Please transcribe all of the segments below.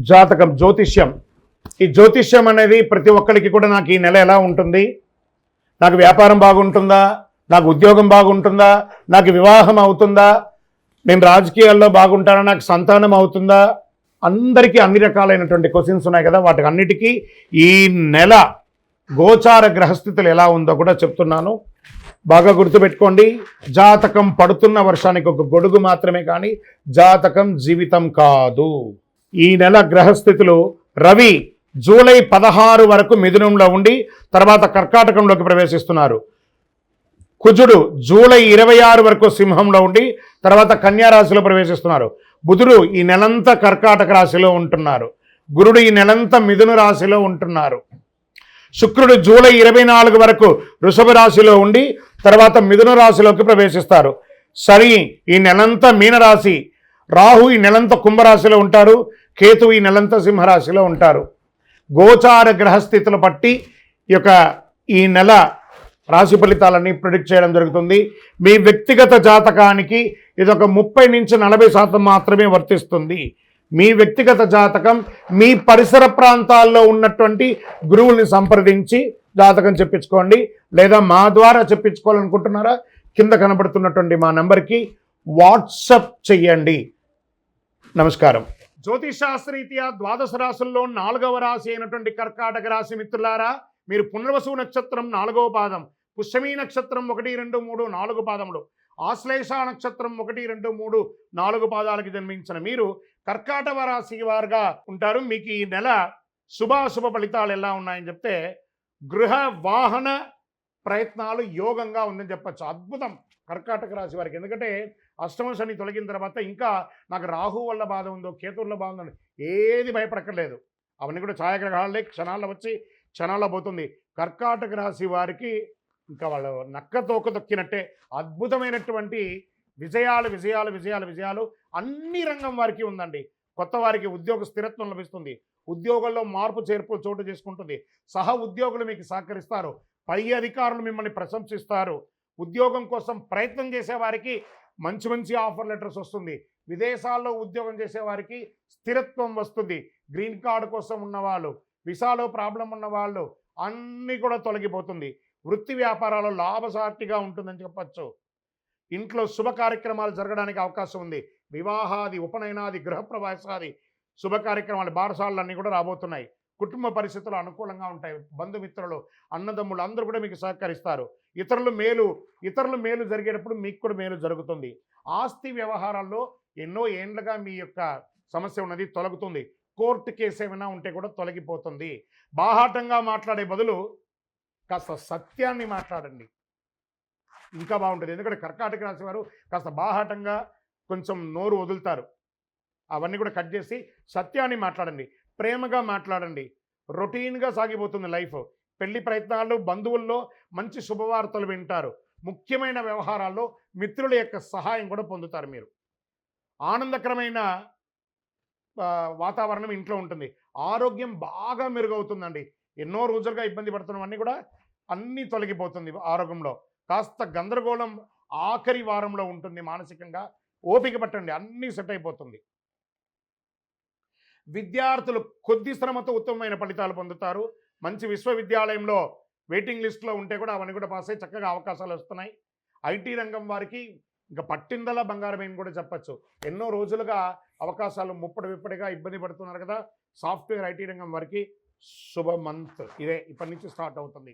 జాతకం, జ్యోతిష్యం. ఈ జ్యోతిష్యం అనేది ప్రతి ఒక్కరికి కూడా నాకు ఈ నెల ఎలా ఉంటుంది, నాకు వ్యాపారం బాగుంటుందా, నాకు ఉద్యోగం బాగుంటుందా, నాకు వివాహం అవుతుందా, నేను రాజకీయాల్లో బాగుంటానా, నాకు సంతానం అవుతుందా, అందరికీ అన్ని రకాలైనటువంటి క్వశ్చన్స్ ఉన్నాయి కదా. వాటికి అన్నిటికీ ఈ నెల గోచార గ్రహస్థితులు ఎలా ఉందో కూడా చెప్తున్నాను. బాగా గుర్తుపెట్టుకోండి. జాతకం పడుతున్న వర్షానికి ఒక గొడుగు మాత్రమే, కానీ జాతకం జీవితం కాదు. ఈ నెల గ్రహస్థితులు: రవి జూలై 16 వరకు మిథునంలో ఉండి తర్వాత కర్కాటకంలోకి ప్రవేశిస్తున్నారు. కుజుడు జూలై 26 వరకు సింహంలో ఉండి తర్వాత కన్యా రాశిలో ప్రవేశిస్తున్నారు. బుధుడు ఈ నెలంతా కర్కాటక రాశిలో ఉంటున్నారు. గురుడు ఈ నెలంతా మిథున రాశిలో ఉంటున్నారు. శుక్రుడు జూలై 24 వరకు వృషభ రాశిలో ఉండి తర్వాత మిథున రాశిలోకి ప్రవేశిస్తారు. శని ఈ నెలంతా మీనరాశి, రాహు ఈ నెలంతా కుంభరాశిలో ఉంటారు, కేతు ఈ నెలంతా సింహరాశిలో ఉంటారు. గోచార గ్రహస్థితులు బట్టి ఈ నెల రాశి ఫలితాలన్నీ ప్రిడిక్ట్ చేయడం జరుగుతుంది. మీ వ్యక్తిగత జాతకానికి ఇదొక 30 నుంచి 40% మాత్రమే వర్తిస్తుంది. మీ వ్యక్తిగత జాతకం మీ పరిసర ప్రాంతాల్లో ఉన్నటువంటి గురువుల్ని సంప్రదించి జాతకం చెప్పించుకోండి, లేదా మా ద్వారా చెప్పించుకోవాలనుకుంటున్నారా కింద కనబడుతున్నటువంటి మా నెంబర్కి వాట్సప్ చెయ్యండి. నమస్కారం. జ్యోతిషాస్త్రరీత్యా ద్వాదశ రాశుల్లో 4వ రాశి అయినటువంటి కర్కాటక రాశి మిత్రులారా, మీరు పునర్వసు నక్షత్రం 4వ పాదం, పుష్యమీ నక్షత్రం 1, 2, 3, 4 పాదములు, ఆశ్లేష నక్షత్రం 1, 2, 3, 4 పాదాలకు జన్మించిన మీరు కర్కాటక రాశి వారుగా ఉంటారు. మీకు ఈ నెల శుభాశుభ ఫలితాలు ఎలా ఉన్నాయని చెప్తే, గృహ వాహన ప్రయత్నాలు యోగంగా ఉందని చెప్పచ్చు. అద్భుతం కర్కాటక రాశి వారికి. ఎందుకంటే అష్టమ శని తొలగిన తర్వాత ఇంకా నాకు రాహు వల్ల బాధ ఉందో, కేతు వల్ల బాధ ఉందో ఏది భయపడక్కర్లేదు. అవన్నీ కూడా ఛాయాగ్రహాలే, క్షణాల్లో వచ్చి క్షణాల్లో పోతుంది. కర్కాటక రాశి వారికి ఇంకా వాళ్ళు నక్క తోక తొక్కినట్టే అద్భుతమైనటువంటి విజయాలు విజయాలు విజయాలు విజయాలు అన్ని రంగం వారికి ఉందండి. కొత్త వారికి ఉద్యోగ స్థిరత్వం లభిస్తుంది. ఉద్యోగంలో మార్పు చేర్పులు చోటు చేసుకుంటుంది. సహ ఉద్యోగులు మీకు సహకరిస్తారు. పై అధికారులు మిమ్మల్ని ప్రశంసిస్తారు. ఉద్యోగం కోసం ప్రయత్నం చేసేవారికి మంచి మంచి ఆఫర్ లెటర్స్ వస్తుంది. విదేశాల్లో ఉద్యోగం చేసేవారికి స్థిరత్వం వస్తుంది. గ్రీన్ కార్డు కోసం ఉన్నవాళ్ళు, వీసాలో ప్రాబ్లం ఉన్నవాళ్ళు అన్నీ కూడా తొలగిపోతుంది. వృత్తి వ్యాపారాలు లాభసాటిగా ఉంటుందని చెప్పచ్చు. ఇంట్లో శుభ కార్యక్రమాలు జరగడానికి అవకాశం ఉంది. వివాహాది, ఉపనయనాది, గృహప్రవేశాది శుభ కార్యక్రమాలు, బారసాలు అన్నీ కూడా రాబోతున్నాయి. కుటుంబ పరిస్థితులు అనుకూలంగా ఉంటాయి. బంధుమిత్రులు, అన్నదమ్ములు అందరూ కూడా మీకు సహకరిస్తారు. ఇతరులు మేలు జరిగేటప్పుడు మీకు కూడా మేలు జరుగుతుంది. ఆస్తి వ్యవహారాల్లో ఎన్నో ఏండ్లుగా మీ యొక్క సమస్య ఉన్నది తొలగుతుంది. కోర్టు కేసు ఏమైనా ఉంటే కూడా తొలగిపోతుంది. బాహాటంగా మాట్లాడే బదులు కాస్త సత్యాన్ని మాట్లాడండి, ఇంకా బాగుంటుంది. ఎందుకంటే కర్కాటక రాశి వారు కాస్త బాహాటంగా కొంచెం నోరు వదులుతారు. అవన్నీ కూడా కట్ చేసి సత్యాన్ని మాట్లాడండి, ప్రేమగా మాట్లాడండి. రొటీన్గా సాగిపోతుంది లైఫ్. పెళ్లి ప్రయత్నాలు, బంధువుల్లో మంచి శుభవార్తలు వింటారు. ముఖ్యమైన వ్యవహారాల్లో మిత్రుల యొక్క సహాయం కూడా పొందుతారు. మీరు ఆనందకరమైన వాతావరణం ఇంట్లో ఉంటుంది. ఆరోగ్యం బాగా మెరుగవుతుందండి. ఎన్నో రోజులుగా ఇబ్బంది పడుతున్నవన్నీ కూడా అన్నీ తొలగిపోతుంది. ఆరోగ్యంలో కాస్త గందరగోళం ఆఖరి వారంలో ఉంటుంది. మానసికంగా ఓపిక పట్టండి, అన్నీ సెట్ అయిపోతుంది. విద్యార్థులు కొద్ది శ్రమతో ఉత్తమమైన ఫలితాలు పొందుతారు. మంచి విశ్వవిద్యాలయంలో వెయిటింగ్ లిస్ట్లో ఉంటే కూడా అవన్నీ కూడా పాస్ అయ్యి చక్కగా అవకాశాలు వస్తున్నాయి. ఐటీ రంగం వారికి ఇంకా పట్టిందల బంగారమేని కూడా చెప్పచ్చు. ఎన్నో రోజులుగా అవకాశాలు విప్పడిగా ఇబ్బంది పడుతున్నారు కదా. సాఫ్ట్వేర్ ఐటీ రంగం వారికి శుభ మంత్ ఇదే, ఇప్పటి నుంచి స్టార్ట్ అవుతుంది.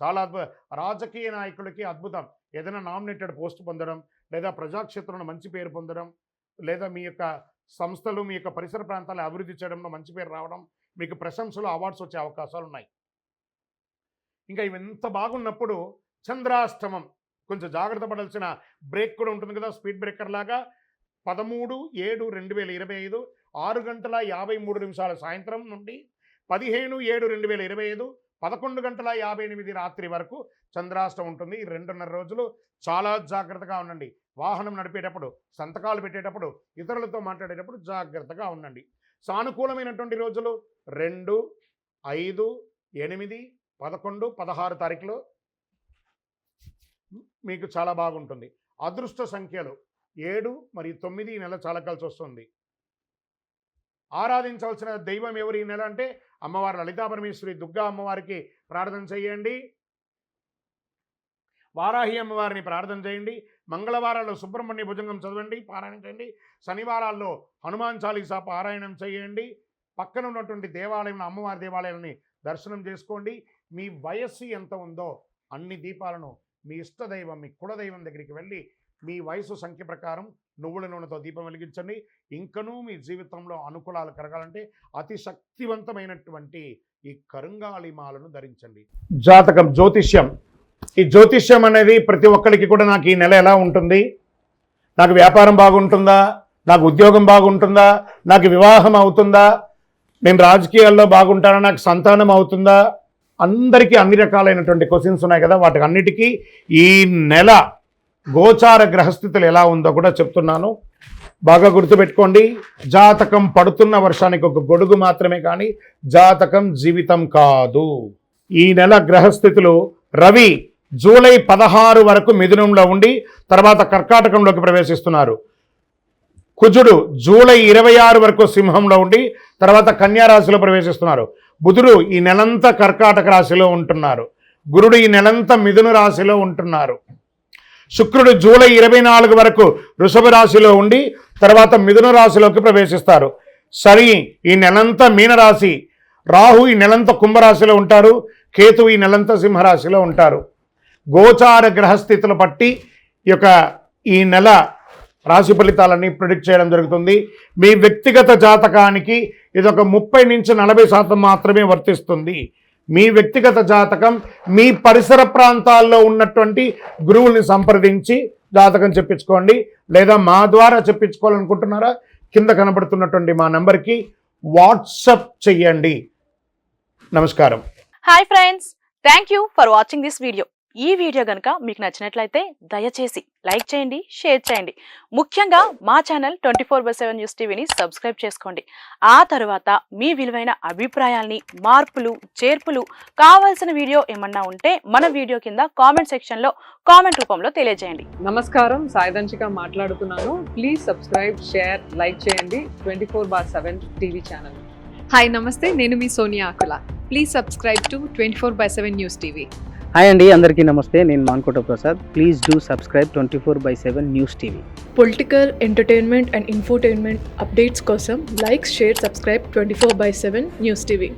చాలా రాజకీయ నాయకులకి అద్భుతం. ఏదైనా నామినేటెడ్ పోస్ట్ పొందడం, లేదా ప్రజాక్షేత్రంలో మంచి పేరు పొందడం, లేదా మీ యొక్క సంస్థలు మీ యొక్క పరిసర ప్రాంతాలను అభివృద్ధి చేయడంలో మంచి పేరు రావడం, మీకు ప్రశంసలు, అవార్డ్స్ వచ్చే అవకాశాలు ఉన్నాయి. ఇంకా ఇవంత బాగున్నప్పుడు చంద్రాష్టమం కొంచెం జాగ్రత్త పడాల్సిన బ్రేక్ కూడా ఉంటుంది కదా. స్పీడ్ బ్రేకర్ లాగా 13/7/2025 6:53 సాయంత్రం నుండి 15/7/2025 11:58 రాత్రి వరకు చంద్రాష్టమం ఉంటుంది. ఈ 2.5 రోజులు చాలా జాగ్రత్తగా ఉండండి. వాహనం నడిపేటప్పుడు, సంతకాలు పెట్టేటప్పుడు, ఇతరులతో మాట్లాడేటప్పుడు జాగ్రత్తగా ఉండండి. సానుకూలమైనటువంటి రోజులు 2, 5, 8, 11, 16 తారీఖులో మీకు చాలా బాగుంటుంది. అదృష్ట సంఖ్యలు 7 మరియు 9 ఈ నెల చాలా కలిసి వస్తుంది. ఆరాధించవలసిన దైవం ఎవరు ఈ నెల అంటే అమ్మవారు లలితా పరమేశ్వరి దుర్గా అమ్మవారికి ప్రార్థన చేయండి, వారాహి అమ్మవారిని ప్రార్థన చేయండి, మంగళవారాల్లో సుబ్రహ్మణ్య భుజంగం చదవండి, పారాయణం చేయండి, శనివారాల్లో హనుమాన్ చాలీసా పారాయణం చేయండి, పక్కన ఉన్నటువంటి దేవాలయంలో అమ్మవారి దేవాలయాన్ని దర్శనం చేసుకోండి. మీ వయస్సు ఎంత ఉందో అన్ని దీపాలను మీ ఇష్టదైవం మీ కులదైవం దగ్గరికి వెళ్ళి మీ వయసు సంఖ్య ప్రకారం నువ్వుల నూనెతో దీపం వెలిగించండి. ఇంకనూ మీ జీవితంలో అనుకూలాలు కలగాలంటే అతి శక్తివంతమైనటువంటి ఈ కరుంగాళి మాలను ధరించండి. జాతకం జ్యోతిష్యం. ఈ జ్యోతిష్యం అనేది ప్రతి ఒక్కరికి కూడా నాకు ఈ నెల ఎలా ఉంటుంది, నాకు వ్యాపారం బాగుంటుందా, నాకు ఉద్యోగం బాగుంటుందా, నాకు వివాహం అవుతుందా, నేను రాజకీయాల్లో బాగుంటానా, నాకు సంతానం అవుతుందా, అందరికీ అన్ని రకాలైనటువంటి క్వశ్చన్స్ ఉన్నాయి కదా. వాటికి అన్నిటికీ ఈ నెల గోచార గ్రహస్థితులు ఎలా ఉందో కూడా చెప్తున్నాను, బాగా గుర్తుపెట్టుకోండి. జాతకం పడుతున్న వర్షానికి ఒక గొడుగు మాత్రమే, కానీ జాతకం జీవితం కాదు. ఈ నెల గ్రహస్థితులు: రవి జూలై 16 వరకు మిథునంలో ఉండి తర్వాత కర్కాటకంలోకి ప్రవేశిస్తున్నారు. కుజుడు జూలై 26 వరకు సింహంలో ఉండి తర్వాత కన్యా రాశిలో ప్రవేశిస్తున్నారు. బుధుడు ఈ నెలంతా కర్కాటక రాశిలో ఉంటున్నారు. గురుడు ఈ నెలంతా మిథున రాశిలో ఉంటున్నారు. శుక్రుడు జూలై 24 వరకు వృషభ రాశిలో ఉండి తర్వాత మిథున రాశిలోకి ప్రవేశిస్తారు. శని ఈ నెలంతా మీనరాశి, రాహు ఈ నెలంతా కుంభరాశిలో ఉంటారు, కేతు ఈ నెలంతా సింహరాశిలో ఉంటారు. గోచార గ్రహస్థితులు బట్టి ఈ నెల రాశి ఫలితాలన్నీ ప్రిడిక్ట్ చేయడం జరుగుతుంది. మీ వ్యక్తిగత జాతకానికి ఇదొక 30 నుంచి 40% మాత్రమే వర్తిస్తుంది. మీ వ్యక్తిగత జాతకం మీ పరిసర ప్రాంతాల్లో ఉన్నటువంటి గురువుల్ని సంప్రదించి జాతకం చెప్పించుకోండి, లేదా మా ద్వారా చెప్పించుకోవాలనుకుంటున్నారా కింద కనబడుతున్నటువంటి మా నెంబర్కి వాట్సప్ చెయ్యండి. నమస్కారం. Hi friends, thank you for watching this video. ఈ వీడియో కనుక మీకు నచ్చినట్లయితే దయచేసి లైక్ చేయండి, షేర్ చేయండి. ముఖ్యంగా మా ఛానల్ 24/7 న్యూస్ టీవీని సబ్స్క్రైబ్ చేసుకోండి. ఆ తర్వాత మీ విలువైన అభిప్రాయాల్ని, మార్పులు, చేర్పులు, కావాల్సిన వీడియో ఏమన్నా ఉంటే మన వీడియో కింద కామెంట్ సెక్షన్లో కామెంట్ రూపంలో తెలియజేయండి. నమస్కారం, సాయిదంచిక మాట్లాడుతున్నాను. ప్లీజ్ సబ్స్క్రైబ్, షేర్, లైక్ చేయండి 24/7 టీవీ ఛానల్. హాయ్ నమస్తే, నేను మీ Sonia Akula. Please subscribe to 24/7 news TV. Hi అండి, అందరికీ నమస్తే. నేను Mankota Prasad. Please do subscribe 24/7 news TV. Political, entertainment and infotainment updates కోసం like, share, subscribe 24/7 news TV.